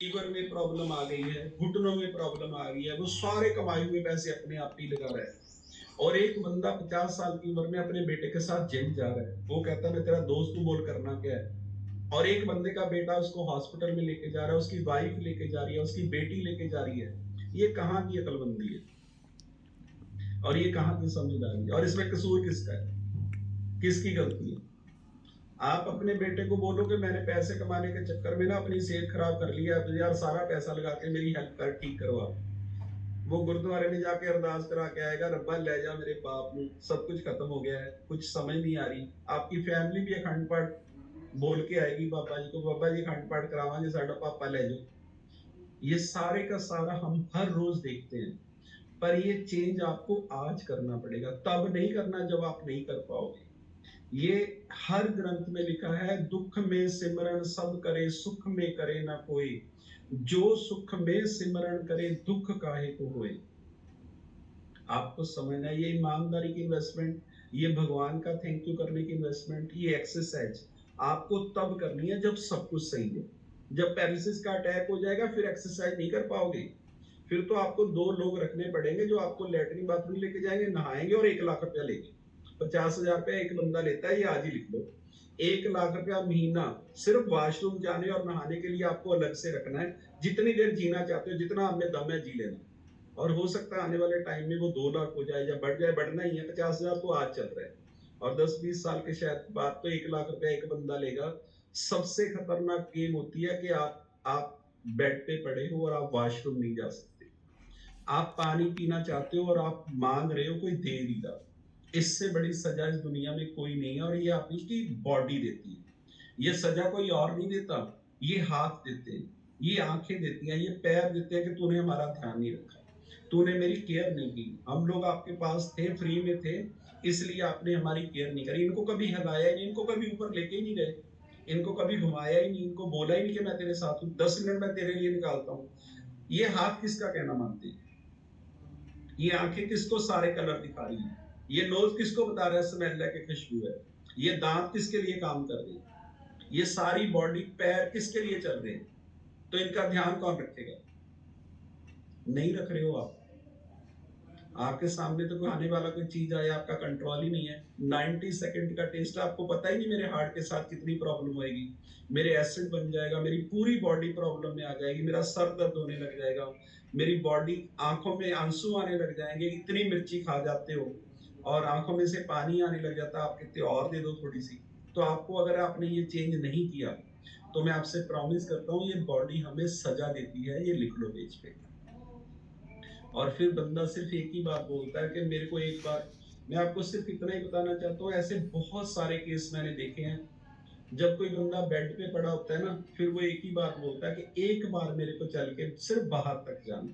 Liver में problem आ गई है, घुटनों में प्रॉब्लम आ गई है, वो सारे कमाए हुए पैसे अपने आप ही लगा रहा है। और एक बंदा 50 साल की उम्र में अपने बेटे के साथ जेल जा रहा है, वो कहता है मैं तेरा दोस्त हूं, बोल करना क्या है। और एक बंदे का बेटा उसको हॉस्पिटल में लेके जा रहा है, उसकी वाइफ लेके जा रही है, उसकी बेटी लेके जा रही है। ये कहाँ की अकलमंदी है और ये कहाँ की समझदारी है? और इसमें कसूर किसका है, किसकी गलती है? आप अपने बेटे को बोलो कि मैंने पैसे कमाने के चक्कर में ना अपनी सेहत खराब कर लिया, तो यार सारा पैसा लगा के मेरी हेल्प कर, ठीक करवा। वो गुरुद्वारे में जाके अरदास करा के आएगा, रब्बा ले जा मेरे बाप ਨੂੰ, सब कुछ खत्म हो गया है, कुछ समझ नहीं आ रही। आपकी फैमिली भी अखंड पाठ बोल के आएगी बाबा जी को, बाबा जी अखंड पाठ करावांगे, साडा पापा ले जाओ। ये सारे का सारा हम हर रोज देखते हैं। पर ये चेंज आपको आज करना पड़ेगा, तब नहीं करना जब आप नहीं कर पाओगे। ये हर ग्रंथ में लिखा है, दुख में सिमरन सब करे, सुख में करे ना कोई, जो सुख में सिमरन करे दुख काहे को होए। आपको समझना है, ये ईमानदारी की इन्वेस्टमेंट, ये भगवान का थैंक यू करने की इन्वेस्टमेंट, ये एक्सरसाइज आपको तब करनी है जब सब कुछ सही है। जब पैरालिसिस का अटैक हो जाएगा फिर एक्सरसाइज नहीं कर पाओगे। फिर तो आपको 2 लोग रखने पड़ेंगे जो आपको लेटरिन बाथरूम लेके जाएंगे, नहाएंगे और 1 लाख रुपया लेंगे। 50,000 रुपया एक बंदा लेता है, ये आज ही लिख लो। 1 लाख रुपया महीना सिर्फ वॉशरूम जाने और नहाने के लिए आपको अलग से रखना है। जितनी देर जीना चाहते हो, जितना आप में दम है जी लेना। और हो सकता है आने वाले टाइम में वो 2 लाख हो जाए या बढ़ जाए, बढ़ना ही है। 50,000 तो आज चल रहा है, और 10-20 साल के शायद बाद तो 1 लाख रुपया एक बंदा लेगा। सबसे खतरनाक गेम होती है कि आप बेड पे पड़े हो और आप वॉशरूम नहीं जा सकते। आप पानी पीना चाहते हो और आप मांग रहे हो, कोई दे नहीं रहा। इससे बड़ी सजा इस दुनिया में कोई नहीं है, और ये आपकी बॉडी देती है। ये सजा कोई और नहीं देता, ये हाथ देते हैं, ये आंखें देती हैं, ये पैर देते हैं कि तूने हमारा ध्यान नहीं रखा, तूने मेरी केयर नहीं की। हम लोग आपके पास थे, फ्री में थे, इसलिए आपने हमारी केयर नहीं करी। इनको कभी हिलाया ही नहीं, इनको कभी ऊपर लेके ही नहीं गए, इनको कभी घुमाया ही नहीं, इनको बोला ही नहीं कि मैं तेरे साथ हूँ, 10 मिनट मैं तेरे लिए निकालता हूँ। ये हाथ किसका कहना मानते हैं? ये आंखें किसको सारे कलर दिखा रही है? ये नोज किसको बता रहा है स्मेल है कि खुशबू है? ये दांत किसके लिए काम कर रहे हैं? ये सारी बॉडी, पैर किसके लिए चल रहे हैं? तो इनका ध्यान कौन रखेगा? नहीं रख रहे हो आप। आपके सामने तो कोई आने वाला कोई चीज आए, आपका कंट्रोल ही नहीं है। 90 सेकंड का टेस्ट, आपको पता ही नहीं मेरे हार्ट के साथ कितनी प्रॉब्लम होएगी। मेरे एसिड बन जाएगा, मेरी पूरी बॉडी प्रॉब्लम में आ जाएगी, मेरा सर दर्द होने लग जाएगा, मेरी बॉडी, आंखों में आंसू आने लग जाएंगे, इतनी मिर्ची खा जाते हो और आंखों में से पानी आने लग जाता है। आप कहते हो और दे दो थोड़ी सी। तो आपको, अगर आपने ये चेंज नहीं किया, तो मैं आपसे प्रॉमिस करता हूँ, ये बॉडी हमें सजा देती है। ये लिख लो पेज पे। और फिर बंदा सिर्फ एक ही बात बोलता है कि मेरे को एक बार, मैं आपको सिर्फ इतना ही बताना चाहता हूँ, ऐसे बहुत सारे केस मैंने देखे हैं। जब कोई बंदा बेड पे पड़ा होता है ना, फिर वो एक ही बात बोलता है कि एक बार मेरे को चल के सिर्फ बाहर तक जाना,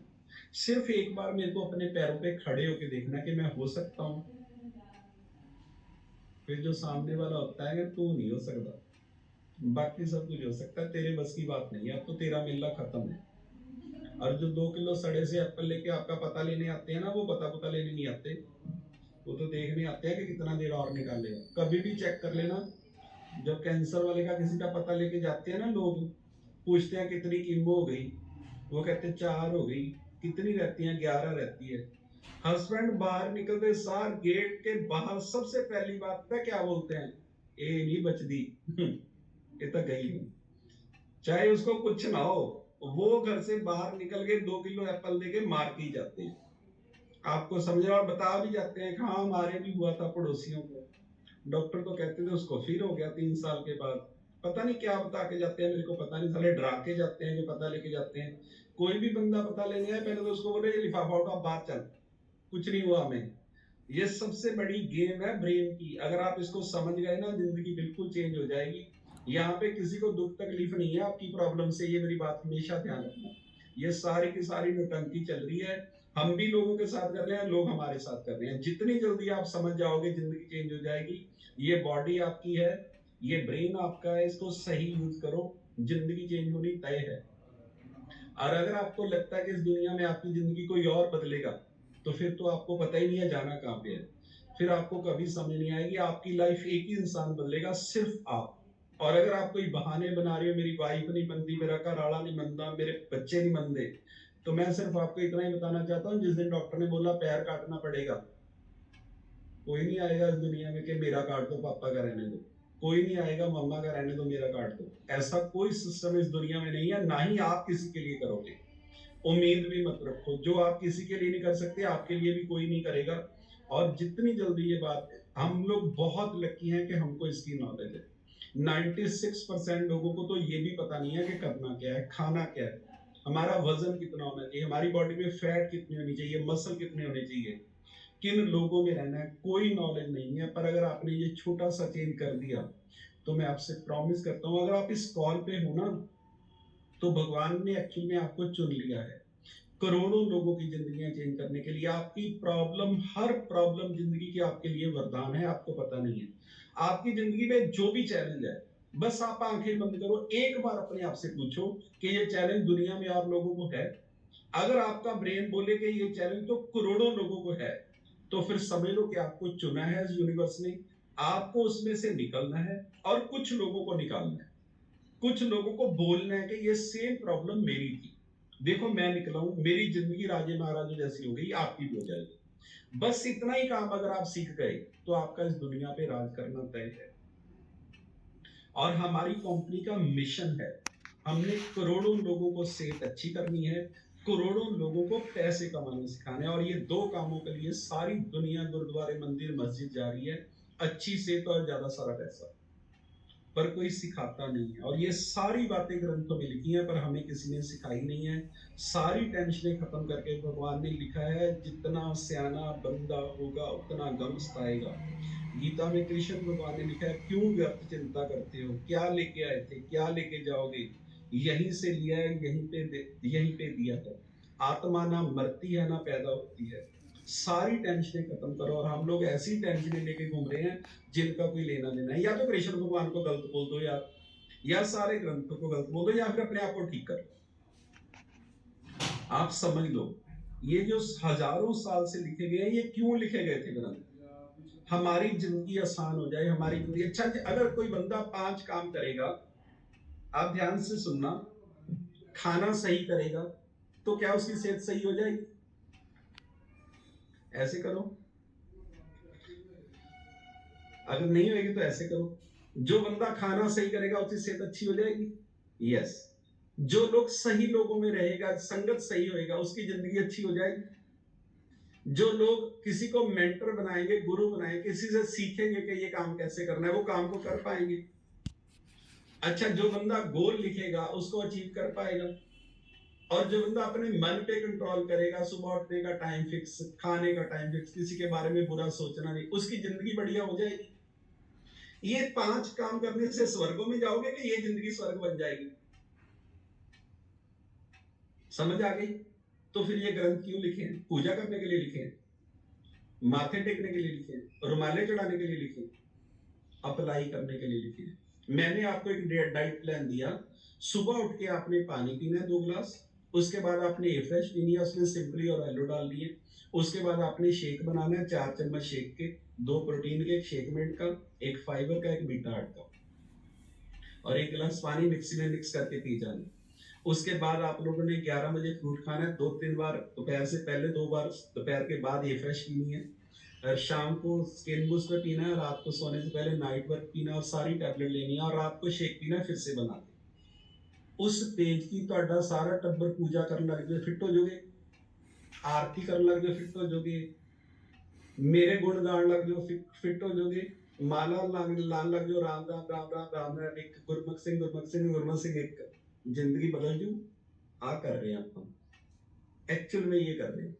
सिर्फ एक बार मेरे को अपने पैरों पे खड़े होके देखना कि मैं हो सकता हूँ। फिर जो सामने वाला होता है कि तू नहीं हो सकता, बाकी सब कुछ हो सकता है, तेरे बस की बात नहीं है, अब तो तेरा मिलना खत्म है। और जो 2 किलो सड़े से एप्पल लेके आपका पता लेने आते हैं ना, वो पता लेने नहीं आते, वो तो देखने आते हैं कि कितना देर और निकालेगा। कभी भी चेक कर लेना, जब कैंसर वाले का किसी का पता लेके जाते हैं ना लोग, पूछते हैं कितनी कीमो हो गई, वो कहते हैं 4 हो गई। कितनी रहती है? 11 रहती है। हस्बैंड बाहर निकलते सार गेट के बाहर सबसे पहली बात पता क्या बोलते हैं? ए नहीं बचदी, ये तो गई नहीं। चाहे उसको कुछ ना हो, वो घर से बाहर निकल के 2 किलो एप्पल देके मार के ही जाते हैं। आपको समझ, और बता भी जाते हैं कि हाँ हमारे भी हुआ था पड़ोसियों को। डॉक्टर तो कहते थे उसको फिर हो गया 3 साल के बाद। पता नहीं क्या बता के जाते हैं, मेरे को पता नहीं, साले डरा के जाते हैं जो पता लेके जाते हैं। कोई भी बंदा पता लेने आए, पहले तो उसको बोले ये लिफाफा उठा बाहर चल, कुछ नहीं हुआ हमें। ये सबसे बड़ी गेम है ब्रेन की। अगर आप इसको समझ गए ना, जिंदगी बिल्कुल चेंज हो जाएगी। यहाँ पे किसी को दुख तकलीफ नहीं है आपकी प्रॉब्लम से, ये मेरी बात हमेशा ध्यान रखना। ये सारी की सारी नौटंकी चल रही है, हम भी लोगों के साथ कर रहे हैं, लोग हमारे साथ कर रहे हैं। जितनी जल्दी आप समझ जाओगे, जिंदगी चेंज हो जाएगी। ये बॉडी आपकी है, ये ब्रेन आपका है, इसको सही यूज करो, जिंदगी चेंज होनी तय है। और अगर आपको लगता है कि इस दुनिया में आपकी जिंदगी कोई और बदलेगा, तो फिर तो आपको पता ही नहीं है जाना कहाँ पे है। फिर आपको कभी समझ नहीं आएगी। आपकी लाइफ एक ही इंसान बदलेगा, सिर्फ आप। और अगर आप कोई बहाने बना रहे हो, मेरी वाइफ नहीं बनती, मेरा घर आला नहीं बनता, मेरे बच्चे नहीं बनते, तो मैं सिर्फ आपको इतना ही बताना चाहता हूँ, जिस दिन डॉक्टर ने बोला पैर काटना पड़ेगा, कोई नहीं आएगा इस दुनिया में कि मेरा काट दो पापा का रहने दो, कोई नहीं आएगा मम्मा का रहने दो मेरा काट दो। ऐसा कोई सिस्टम इस दुनिया में नहीं है, ना ही आप किसी के लिए करोगे। उम्मीद भी मत रखो, जो आप किसी के लिए नहीं कर सकते आपके लिए भी कोई नहीं करेगा। और जितनी जल्दी ये बात है, हम लोग बहुत लकी हैं कि हमको इसकी नॉलेज है। 96% लोगों को तो ये भी पता नहीं है कि करना क्या है, खाना क्या है, हमारा वजन कितना होना चाहिए, हमारी बॉडी में फैट कितनी होनी चाहिए, मसल कितने होने चाहिए, किन लोगों में रहना है, कोई नॉलेज नहीं है। पर अगर आपने ये छोटा सा चेंज कर दिया, तो मैं आपसे प्रॉमिस करता हूं, अगर आप इस कॉल पे हो ना, तो भगवान ने एक्चुअल में आपको चुन लिया है करोड़ों लोगों की जिंदगियां चेंज करने के लिए। आपकी प्रॉब्लम, हर प्रॉब्लम जिंदगी की आपके लिए वरदान है, आपको पता नहीं है। आपकी जिंदगी में जो भी चैलेंज है, बस आप आंखें बंद करो, एक बार अपने आप से पूछो कि ये चैलेंज दुनिया में और लोगों को है। अगर आपका ब्रेन बोले कि ये चैलेंज तो करोड़ों लोगों को है, तो फिर समझ लो कि आपको चुना है इस यूनिवर्स ने, आपको उसमें से निकलना है और कुछ लोगों को निकालना है। कुछ लोगों को बोलना है कि ये सेम प्रॉब्लम मेरी थी, देखो मैं निकला हूं, मेरी जिंदगी राजे महाराजे जैसी हो गई, आपकी भी हो जाएगी। बस इतना ही काम अगर आप सीख गए, तो आपका इस दुनिया पे राज करना तय है। और हमारी कंपनी का मिशन है, हमने करोड़ों लोगों को सेहत अच्छी करनी है, करोड़ों लोगों को पैसे कमाने सिखाने, और ये दो कामों के लिए सारी दुनिया गुरुद्वारे मंदिर मस्जिद जा रही है। अच्छी सेहत और ज्यादा सारा पैसा, पर कोई सिखाता नहीं है। और ये सारी बातें ग्रंथों में लिखी हैं, पर हमें किसी ने सिखाई नहीं है। सारी टेंशनें खत्म करके भगवान ने लिखा है, जितना सियाना बंदा होगा उतना गम सताएगा। गीता में कृष्ण भगवान ने लिखा है, क्यों व्यर्थ चिंता करते हो, क्या लेके आए थे, क्या लेके जाओगे, यहीं से लिया है, यहीं पे दिया है। आत्मा ना मरती है ना पैदा होती है। सारी टेंशनें खत्म करो। और हम लोग ऐसी टेंशनें लेके घूम रहे हैं जिनका कोई लेना देना है। या तो कृष्ण भगवान को गलत बोल दो यार, या सारे ग्रंथों को गलत बोल दो, या फिर अपने आप को ठीक कर लो। आप समझ लो, ये जो हजारों साल से लिखे गए हैं, ये क्यों लिखे गए थे ग्रंथ? हमारी जिंदगी आसान हो जाए, हमारी जिंदगी अच्छा। अगर कोई बंदा 5 काम करेगा, आप ध्यान से सुनना, खाना सही करेगा, तो क्या उसकी सेहत सही हो जाएगी? ऐसे करो, अगर नहीं होगी तो ऐसे करो। जो बंदा खाना सही करेगा उसकी सेहत अच्छी हो जाएगी। यस। जो लोग सही लोगों में रहेगा, संगत सही होएगा, उसकी जिंदगी अच्छी हो जाएगी। जो लोग किसी को मेंटर बनाएंगे, गुरु बनाएंगे, किसी से सीखेंगे कि ये काम कैसे करना है, वो काम को कर पाएंगे। अच्छा, जो बंदा गोल लिखेगा उसको अचीव कर पाएगा। और जो बंदा अपने मन पे कंट्रोल करेगा, सुबह उठने का टाइम फिक्स, खाने का टाइम फिक्स, किसी के बारे में बुरा सोचना नहीं, उसकी जिंदगी बढ़िया हो जाएगी। ये 5 काम करने से स्वर्गों में जाओगे कि ये जिंदगी स्वर्ग बन जाएगी? समझ आ गई? तो फिर ये ग्रंथ क्यों लिखे हैं? पूजा करने के लिए लिखे हैं, माथे टेकने के लिए लिखे हैं, रुमाले चढ़ाने के लिए लिखे हैं, अप्लाई करने के लिए लिखे हैं। मैंने आपको एक डाइट प्लान दिया, सुबह उठ के आपने पानी पीना है 2 गिलास, उसके बाद आपने ए फ्रेश पीनी है, उसमें सिंपली और एलो डाल दिए। उसके बाद आपने शेक बनाना है, 4 चम्मच शेक के, 2 प्रोटीन के, 1 शेक मिनट का, 1 फाइबर का, 1 बीटा हार्ट का, और 1 गिलास पानी मिक्सी में मिक्स करके पी जाना। उसके बाद आप लोगों ने 11 बजे फ्रूट खाना है, 2-3 बार दोपहर से पहले, 2 बार दोपहर के बाद ये फ्रेश पीनी है, और शाम को स्किन बूस्ट में पीना है, रात को सोने से पहले नाइट वर्क पीना, और सारी टैबलेट लेनी है, और रात को शेक पीना है, फिर से बना के। उस पेज की तो सारा टब्बर पूजा करने लग जाए, फिट हो जाओगे, आरती करने लग जाओ, फिट हो जाओगे, मेरे गुण गान लग जाओ, फिट हो जाओगे, माला लान लग जाओ, राम राम राम राम राम राम, एक गुरमुख सिंह गुरमुख सिंह गुरमुख सिंह, एक जिंदगी बदल जू। आ कर रहे हैं हम, एक्चुअल में ये कर रहे हैं।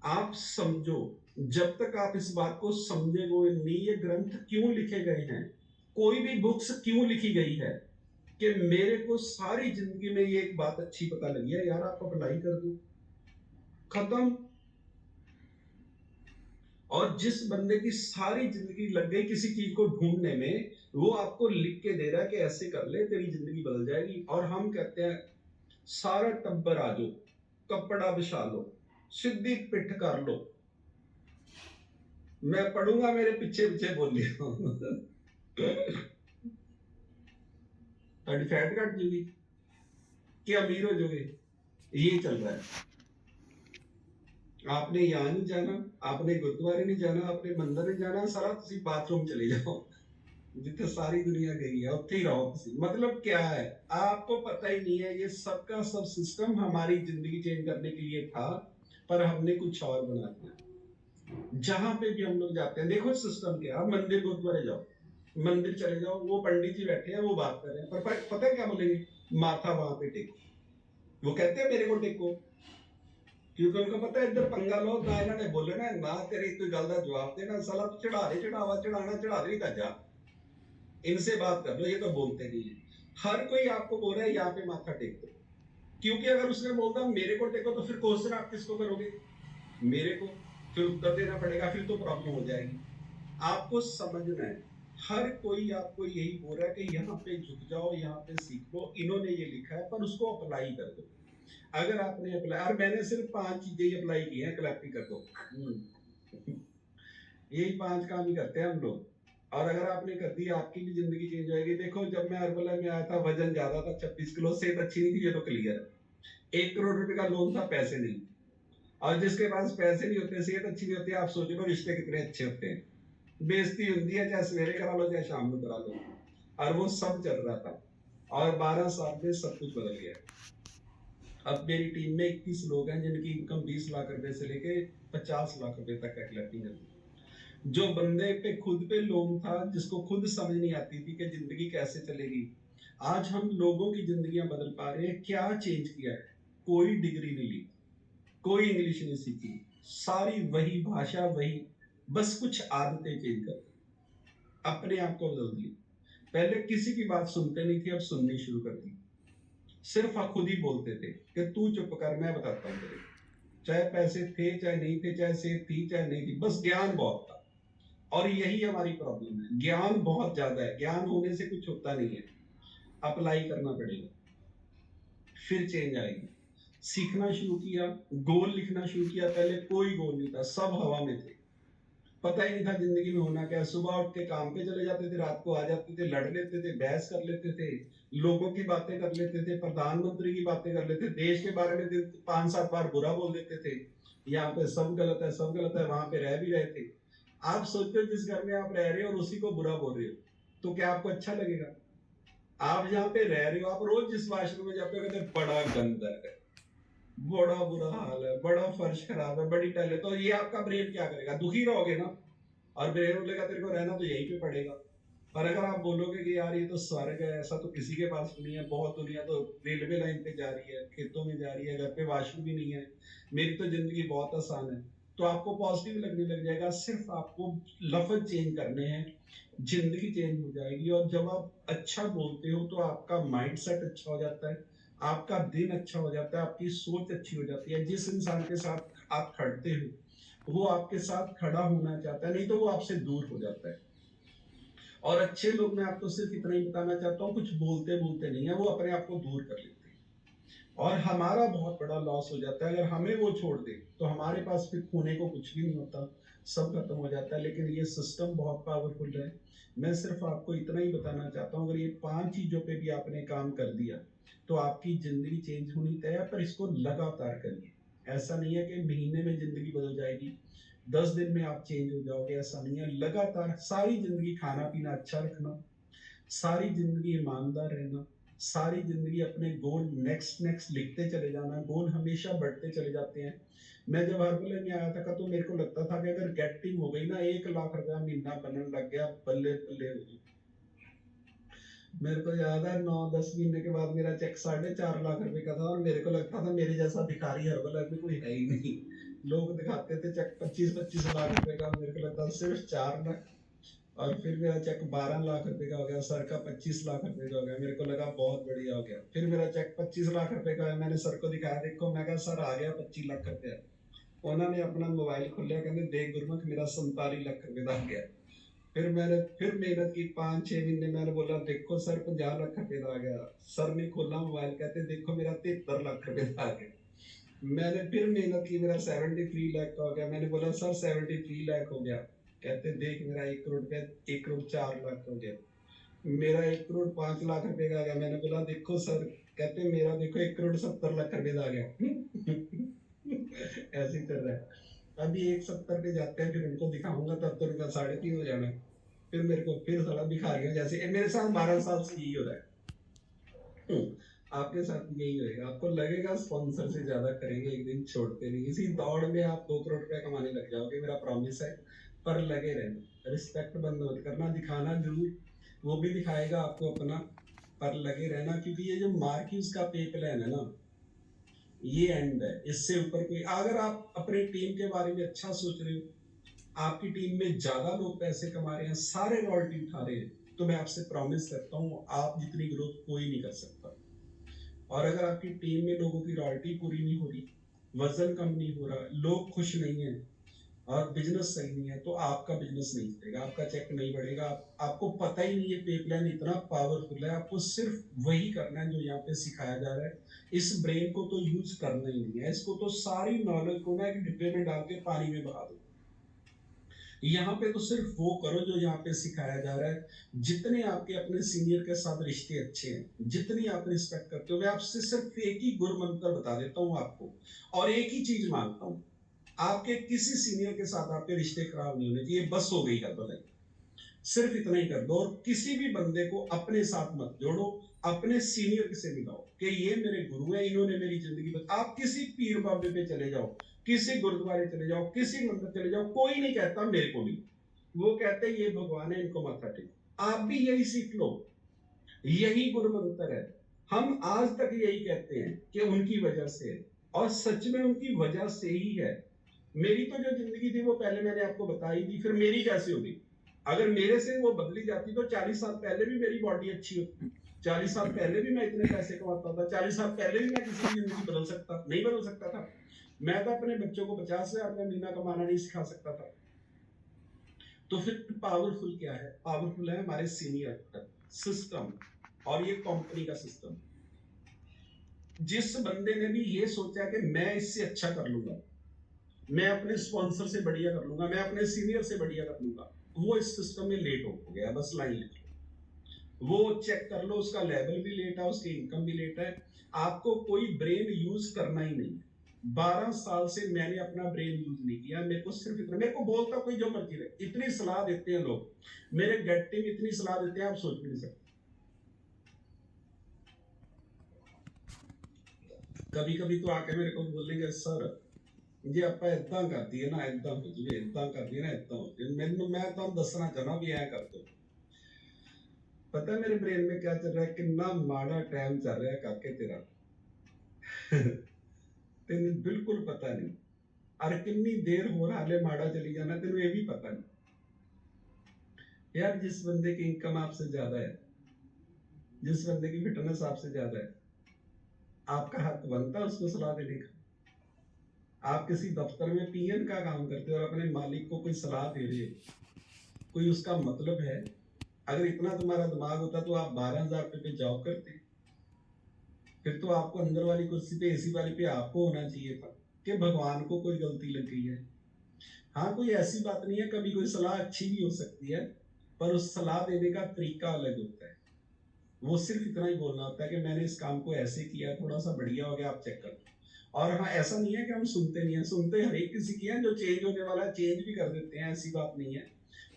आप समझो, जब तक आप इस बात को समझेंगे नहीं, ये ग्रंथ क्यों लिखे गए हैं, कोई भी बुक्स क्यों लिखी गई है, कि मेरे को सारी जिंदगी में ये एक बात अच्छी पता लगी है यार, आप अप्लाई कर दो, खत्म। और जिस बंदे की सारी जिंदगी लग गई किसी चीज को ढूंढने में, वो आपको लिख के दे रहा है कि ऐसे कर ले, तेरी जिंदगी बदल जाएगी। और हम कहते हैं सारा टब्बर आ जाओ, कपड़ा बिछा लो, सीधी पिठ कर लो, मैं पढ़ूंगा, मेरे पीछे पीछे बोलिए। ਤੁਹਾਡੀ फैट घट जूगी कि अमीर हो जाओगे, ये चल रहा है। आपने यहाँ नहीं जाना, आपने गुरुद्वारे नहीं जाना, आपने मंदिर नहीं जाना, सारा तुसी बाथरूम चले जाओ जिथे सारी दुनिया गई है, उत्थे ही रहो तुसी। मतलब क्या है, आपको पता ही नहीं है, ये सबका सब सिस्टम हमारी जिंदगी चेंज करने के लिए था, पर हमने कुछ और बना दिया। जहां पे भी हम लोग जाते हैं, देखो सिस्टम क्या है, मंदिर गुरुद्वारे जाओ, मंदिर चले जाओ, वो पंडित जी बैठे हैं, वो बात कर रहे हैं, पर पता है क्या बोलेंगे, माथा वहां पे टेको। वो कहते हैं मेरे को टेको, क्योंकि उनको पता है इधर पंगा लो ना इन्होंने बोलना है, ना तेरी कोई गल का जवाब देना, साला चढ़ा दे, चढ़ावा चढ़ाना चढ़ा दे, जा इनसे बात कर लो, ये तो बोलते नहीं है। हर कोई आपको बोल रहा है यहाँ पे माथा टेक दो, क्योंकि अगर उसने बोलता मेरे को टेको, तो फिर क्वेश्चन आप किसको करोगे, मेरे को, फिर उत्तर देना पड़ेगा, फिर तो प्रॉब्लम हो जाएगी। आपको समझना है, हर कोई आपको यही बोल रहा है कि यहाँ पे झुक जाओ, यहाँ पे सीख लो, इन्होंने ये लिखा है, पर उसको अप्लाई कर दो। अगर आपने अप्लाई, और मैंने सिर्फ 5 चीजें ही अप्लाई की हैं, क्लैप कर दो। यही 5 काम ही करते हैं हम लोग, और अगर आपने कर दी, आपकी भी जिंदगी चेंज हो जाएगी। देखो जब मैं हरबला में आया था, वजन ज्यादा था, 26 किलो, सेहत अच्छी नहीं थी, ये तो क्लियर है। 1 करोड़ रुपए का लोन था, पैसे नहीं, और जिसके पास पैसे नहीं होते, सेहत अच्छी नहीं होती, आप सोच लो रिश्ते कितने अच्छे होते हैं। बेइज्जती होती है, चाहे सवेरे करा लो चाहे शाम को करा लो, और वो सब चल रहा था, और 12 साल में सब कुछ बदल गया। अब मेरी टीम में 21 लोग हैं जिनकी इनकम 20 लाख रुपए से लेके 50 लाख रुपए तक का क्लैपिंग है। जो बंदे पे खुद पे लोन था, जिसको खुद समझ नहीं आती थी कि जिंदगी कैसे चलेगी, आज हम लोगों की जिंदगियां बदल पा रहे हैं। क्या चेंज किया है, कोई डिग्री नहीं ली, कोई इंग्लिश नहीं सीखी, सारी वही भाषा वही, बस कुछ आदतें चेंज कर अपने आप को बदल दी। पहले किसी की बात सुनते नहीं थे, अब सुननी शुरू कर दी। सिर्फ खुद ही बोलते थे कि तू चुप कर, मैं बताता हूँ तेरे, चाहे पैसे थे चाहे नहीं थे, चाहे सेहत थी चाहे नहीं थी, बस ज्ञान बहुत था। और यही हमारी प्रॉब्लम है, ज्ञान बहुत ज्यादा है, ज्ञान होने से कुछ होता नहीं है, अप्लाई करना पड़ेगा, फिर चेंज आएगी। सीखना शुरू किया, गोल लिखना शुरू किया, पहले कोई गोल नहीं था, सब हवा में थे, पता ही नहीं था जिंदगी में होना क्या है। सुबह उठ के काम पे चले जाते थे, रात को आ जाते थे, लड़ लेते थे, बहस कर लेते थे, लोगों की बातें कर लेते थे, प्रधानमंत्री की बातें कर लेते थे, देश के बारे में 5-7 बार बुरा बोल देते थे, यहाँ पे सब गलत है सब गलत है, वहां पे रह भी रहे थे। आप सोचते हो जिस घर में आप रह रहे हो और उसी को बुरा बोल रहे हो, तो क्या आपको अच्छा लगेगा? आप जहाँ पे रह रहे हो, आप रोज जिस वाशरूम में जाते हो, कहते बड़ा गंदा है, बड़ा बुरा हाल है, बड़ा फर्श खराब है, बड़ी टाइल है, तो ये आपका ब्रेन क्या करेगा? दुखी रहोगे ना, और ब्रेन बोलेगा तेरे को रहना तो यहीं पे पड़ेगा। और अगर आप बोलोगे कि यार ये तो स्वर्ग है, ऐसा तो किसी के पास भी नहीं है, बहुत दुनिया तो रेलवे लाइन पे जा रही है, खेतों में जा रही है, घर पे वाशरूम भी नहीं है, मेरी तो जिंदगी बहुत आसान है, तो आपको पॉजिटिव लगने लग जाएगा। सिर्फ आपको लफ्ज चेंज करने हैं, जिंदगी चेंज हो जाएगी। और जब आप अच्छा बोलते हो तो आपका माइंड सेट अच्छा हो जाता है, आपका दिन अच्छा हो जाता है, आपकी सोच अच्छी हो जाती है। जिस इंसान के साथ आप खड़ते हो वो आपके साथ खड़ा होना चाहता है, नहीं तो वो आपसे दूर हो जाता है। और अच्छे लोग, मैं आपको सिर्फ इतना ही बताना चाहता हूँ, कुछ बोलते बोलते नहीं है, वो अपने आप को दूर कर लेते हैं, और हमारा बहुत बड़ा लॉस हो जाता है। अगर हमें वो छोड़ दे तो हमारे पास फिर खोने को कुछ भी नहीं होता, सब खत्म हो जाता है। लेकिन ये सिस्टम बहुत पावरफुल है। मैं सिर्फ आपको इतना ही बताना चाहता हूँ, अगर ये 5 चीजों पे भी आपने काम कर दिया तो आपकी जिंदगी चेंज होनी तय है, पर इसको लगातार करिए। ऐसा नहीं है कि महीने में जिंदगी बदल जाएगी, 10 दिन में आप चेंज हो जाओगे, ऐसा नहीं है। लगातार सारी जिंदगी खाना पीना अच्छा रखना, सारी जिंदगी ईमानदार रहना, सारी जिंदगी अपने गोल नेक्स्ट नेक्स्ट लिखते चले जाना, गोल हमेशा बढ़ते चले जाते हैं। मैं जब हरबले में आया था तो मेरे को लगता था कि अगर गेटिंग हो गई ना, 1 लाख रुपया महीना बनने लग गया, बल्ले बल्ले हो गई। मेरे को याद है 9-10 महीने के बाद मेरा चेक 4.5 लाख रुपए का था, और मेरे को लगता था मेरे जैसा भिखारी हरबल में कोई है ही नहीं। लोग दिखाते थे चेक 25-25 लाख रुपए का, मेरे को लगता था सिर्फ 4 लाख। और फिर मेरा चेक 12 लाख रुपए का हो गया, सर का 25 लाख रुपए का हो गया, मेरे को लगा बहुत बढ़िया हो गया। फिर मेरा चेक 25 लाख रुपए का है, मैंने सर को दिखाया, देखो, मैं कहा सर आ गया 25 लाख रुपया। उन्होंने अपना मोबाइल खोलिया, कहते देख गुरमुख मेरा 47 लाख रुपए का आ गया। फिर मैंने फिर मेहनत की 5-6 महीने, मैंने बोला देखो सर 50 लाख रुपए का आ गया। सर ने खोला मोबाइल, कहते देखो मेरा 73 लाख रुपए का आ गया। मैंने फिर मेहनत की, मेरा 73 लाख का हो गया। मैंने बोला सर 73 लाख हो गया, कहते देख मेरा 1 करोड़ रुपया 1 करोड़ 4 लाख हो गया। मेरा 1,05,00,000 रुपए का आ गया। मैंने बोला देखो सर, कहते मेरा देखो 1,70,00,000 रुपए का आ गया। ऐसे ही कर रहा है। अभी 1,70 पे जाते हैं, फिर उनको दिखाऊंगा तब तो उनका 3.5 हो जाना है। फिर मेरे को फिर साला भिखारियों जैसे मेरे साथ 12 साल से यही हो रहा है। आपके साथ यही होएगा। आपको लगेगा स्पॉन्सर से ज्यादा करेंगे, एक दिन छोड़ते नहीं। इसी दौड़ में आप 2 करोड़ रुपया कमाने लग जाओगे, मेरा प्रॉमिस है। पर लगे रहना, रिस्पेक्ट बंद मत करना, दिखाना जरूर, वो भी दिखाएगा आपको अपना, पर लगे रहना। क्योंकि ये जो मार्क्यूज का पे प्लान है ना, ये एंड है। इससे ऊपर कोई, अगर आप अपने टीम के बारे में अच्छा सोच रहे हो, आपकी टीम में ज्यादा लोग पैसे कमा रहे हैं, सारे रॉयल्टी उठा रहे हैं, तो मैं आपसे प्रॉमिस करता हूँ आप जितनी ग्रोथ कोई नहीं कर सकता। और अगर आपकी टीम में लोगों की रॉयल्टी पूरी नहीं हो रही, वजन कम नहीं हो रहा, लोग खुश नहीं है और बिजनेस सही नहीं है, तो आपका बिजनेस नहीं चलेगा, आपका चेक नहीं बढ़ेगा। आपको पता ही नहीं है पे प्लान इतना पावरफुल है। आपको सिर्फ वही करना है जो यहाँ पे सिखाया जा रहा है। इस ब्रेन को तो यूज करना ही नहीं है, इसको तो सारी नॉलेज को ना एक डिब्बे में डाल के पानी में बहा दो। यहाँ पे तो सिर्फ वो करो जो यहाँ पे सिखाया जा रहा है। जितने आपके अपने सीनियर के साथ रिश्ते अच्छे हैं, जितनी आप रिस्पेक्ट करते हो, मैं आपसे सिर्फ एक ही गुर मंत्र बता देता हूँ आपको, और एक ही चीज मांगता हूँ, आपके किसी सीनियर के साथ आपके रिश्ते खराब नहीं होने चाहिए। बस हो गई है, बताइए, सिर्फ इतना ही कर दो। और किसी भी बंदे को अपने साथ मत जोड़ो, अपने सीनियर से मिलाओ कि ये मेरे गुरु है, इन्होंने मेरी जिंदगी बता। आप किसी पीर बाबे पे चले जाओ, किसी गुरुद्वारे चले जाओ, किसी मंदिर चले जाओ, कोई नहीं कहता मेरे को भी, वो कहते ये भगवान है, इनको माथा टेक। आप भी यही सीख लो, यही गुरु मंत्र है। हम आज तक यही कहते हैं कि उनकी वजह से है, और सच में उनकी वजह से ही है। मेरी तो जो जिंदगी थी वो पहले मैंने आपको बताई थी, फिर मेरी कैसे होगी? अगर मेरे से वो बदली जाती तो 40 साल पहले भी मेरी बॉडी अच्छी होती, 40 साल पहले भी मैं इतने पैसे कमाता था, 40 साल पहले भी मैं किसी की जिंदगी बदल सकता नहीं, बदल सकता था। मैं तो अपने बच्चों को 50,000 का महीना कमाना नहीं सिखा सकता था। तो फिर पावरफुल क्या है? पावरफुल है हमारे सीनियर सिस्टम, और ये कंपनी का सिस्टम। जिस बंदे ने भी ये सोचा कि मैं इससे अच्छा कर लूंगा, मैं अपने स्पॉन्सर से बढ़िया कर लूंगा, मैं अपने सीनियर से बढ़िया कर लूंगा, वो इस सिस्टम में लेट हो गया। बस लाइन लिख लो, वो चेक कर लो, उसका लेवल भी लेट है, उसकी इनकम भी लेट है। आपको कोई ब्रेन यूज करना ही नहीं है। 12 साल से मैंने अपना ब्रेन यूज नहीं किया। मेरे को सिर्फ इतना, मेरे को बोलता कोई जो मर्जी रहे, इतनी सलाह देते हैं लोग, मेरे गट टीम इतनी सलाह देते हैं, आप सोच भी नहीं सकते। कभी कभी तो आके मेरे को बोलेंगे सर जी आप इदा करती है ना, इदा हो जाए, इदा करती है ना, इदा हो जाए। मैं तो दसना चाहना भी ऐ कर दो। पता है मेरे ब्रेन में क्या चल रहा है? कितना माड़ा टाइम चल रहा है काके तेरा। तेन बिल्कुल पता नहीं, और कितनी देर हो रहा है माड़ा चली जाना, तेन ये भी पता नहीं। यार जिस बंदे की इनकम आपसे ज्यादा है, जिस बंदे की फिटनेस आपसे ज्यादा है, आपका हक बनता है उसको सलाह देने का। आप किसी दफ्तर में पीएन का काम करते हो और अपने मालिक को कोई सलाह दे रहे हो, कोई उसका मतलब है? अगर इतना तुम्हारा दिमाग होता तो आप 12,000 रुपए पे जॉब करते। फिर तो आपको अंदर वाली कुर्सी पे, एसी वाली पे आपको होना चाहिए था कि भगवान को कोई गलती लग गई है। हाँ, कोई ऐसी बात नहीं है, कभी कोई सलाह अच्छी भी हो सकती है, पर उस सलाह देने का तरीका अलग होता है। वो सिर्फ इतना ही बोलना होता है कि मैंने इस काम को ऐसे किया, थोड़ा सा बढ़िया हो गया, आप चेक कर लो। और हाँ, ऐसा नहीं है कि हम सुनते नहीं है, सुनते हर एक किसी की है। जो चेंज होने वाला है चेंज भी कर देते हैं, ऐसी बात नहीं है।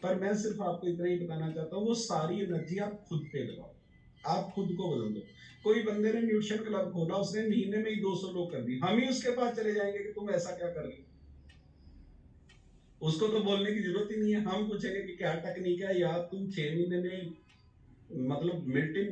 पर मैं सिर्फ आपको इतना ही बताना चाहता हूँ, वो सारी एनर्जी आप खुद पे लगाओ, आप खुद को बदल दो। कोई बंदे ने न्यूट्रिशन क्लब खोला, उसने महीने में ही 200 लोग कर दिए, हम ही उसके पास चले जाएंगे कि तुम ऐसा क्या कर रहे हो? उसको तो बोलने की जरूरत ही नहीं है। हम पूछेंगे कि क्या टेक्निक है यार, तुम 6 महीने में मतलब मिल्टिंग